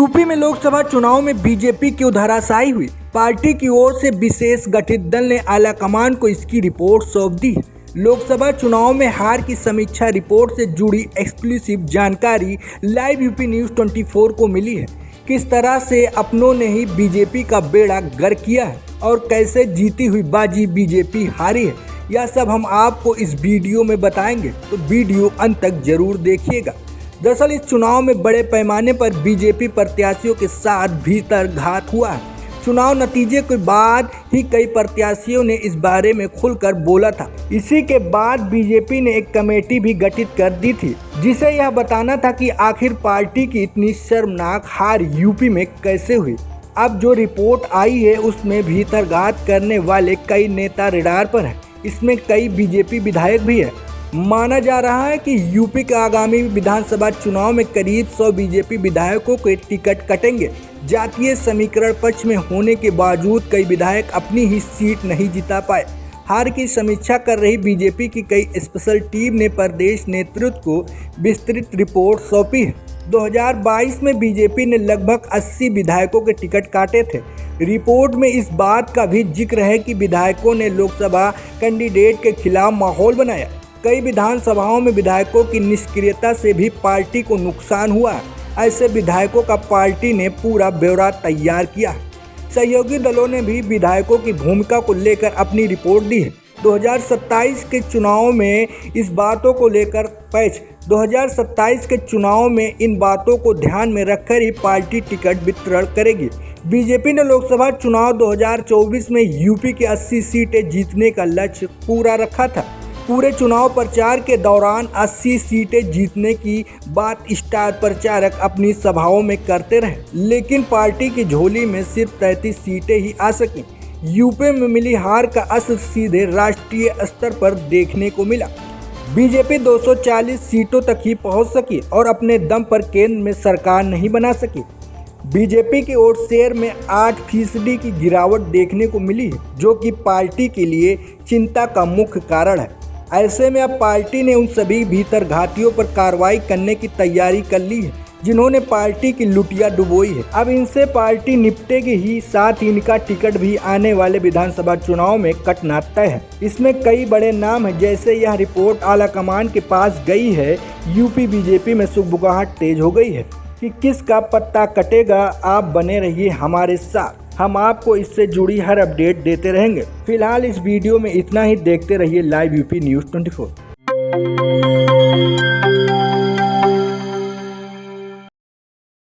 UP में लोकसभा चुनाव में बीजेपी की धराशायी हुई। पार्टी की ओर से विशेष गठित दल ने आलाकमान को इसकी रिपोर्ट सौंप दी है। लोकसभा चुनाव में हार की समीक्षा रिपोर्ट से जुड़ी एक्सक्लूसिव जानकारी लाइव यूपी न्यूज़ 24 को मिली है। किस तरह से अपनों ने ही बीजेपी का बेड़ा गर्क किया है और कैसे जीती हुई बाजी बीजेपी हारी है, यह सब हम आपको इस वीडियो में बताएंगे, तो वीडियो अंत तक जरूर देखिएगा। दरअसल इस चुनाव में बड़े पैमाने पर बीजेपी प्रत्याशियों के साथ भीतर घात हुआ है। चुनाव नतीजे के बाद ही कई प्रत्याशियों ने इस बारे में खुलकर बोला था। इसी के बाद बीजेपी ने एक कमेटी भी गठित कर दी थी, जिसे यह बताना था कि आखिर पार्टी की इतनी शर्मनाक हार यूपी में कैसे हुई। अब जो रिपोर्ट आई है उसमें भीतरघात करने वाले कई नेता रडार पर हैं। इसमें कई बीजेपी विधायक भी है। माना जा रहा है कि यूपी के आगामी विधानसभा चुनाव में करीब 100 बीजेपी विधायकों के टिकट कटेंगे। जातीय समीकरण पक्ष में होने के बावजूद कई विधायक अपनी ही सीट नहीं जिता पाए। हार की समीक्षा कर रही बीजेपी की कई स्पेशल टीम ने प्रदेश नेतृत्व को विस्तृत रिपोर्ट सौंपी है। 2022 में बीजेपी ने लगभग 80 विधायकों के टिकट काटे थे। रिपोर्ट में इस बात का भी जिक्र है कि विधायकों ने लोकसभा कैंडिडेट के खिलाफ माहौल बनाया। कई विधानसभाओं में विधायकों की निष्क्रियता से भी पार्टी को नुकसान हुआ है। ऐसे विधायकों का पार्टी ने पूरा ब्यौरा तैयार किया है। सहयोगी दलों ने भी विधायकों की भूमिका को लेकर अपनी रिपोर्ट दी है। 2027 के चुनाव में इस बातों को लेकर 2027 के चुनाव में इन बातों को ध्यान में रखकर ही पार्टी टिकट वितरण करेगी। बीजेपी ने लोकसभा चुनाव 2024 में यूपी की 80 सीटें जीतने का लक्ष्य पूरा रखा था। पूरे चुनाव प्रचार के दौरान 80 सीटें जीतने की बात स्टार प्रचारक अपनी सभाओं में करते रहे, लेकिन पार्टी की झोली में सिर्फ 33 सीटें ही आ सकी। यूपी में मिली हार का असर सीधे राष्ट्रीय स्तर पर देखने को मिला। बीजेपी 240 सीटों तक ही पहुंच सकी और अपने दम पर केंद्र में सरकार नहीं बना सकी। बीजेपी की ओर शेयर में 8% की गिरावट देखने को मिली है, जो कि पार्टी के लिए चिंता का मुख्य कारण है। ऐसे में अब पार्टी ने उन सभी भीतरघातियों पर कार्रवाई करने की तैयारी कर ली है, जिन्होंने पार्टी की लुटिया डुबोई है। अब इनसे पार्टी निपटेगी ही, साथ ही इनका टिकट भी आने वाले विधानसभा चुनाव में कटना तय है। इसमें कई बड़े नाम हैं। जैसे यह रिपोर्ट आलाकमान के पास गई है, यूपी बीजेपी में सुगबुगाहट तेज हो गई है कि किसका पत्ता कटेगा। आप बने रहिए हमारे साथ, हम आपको इससे जुड़ी हर अपडेट देते रहेंगे। फिलहाल इस वीडियो में इतना ही। देखते रहिए लाइव यूपी न्यूज़ 24।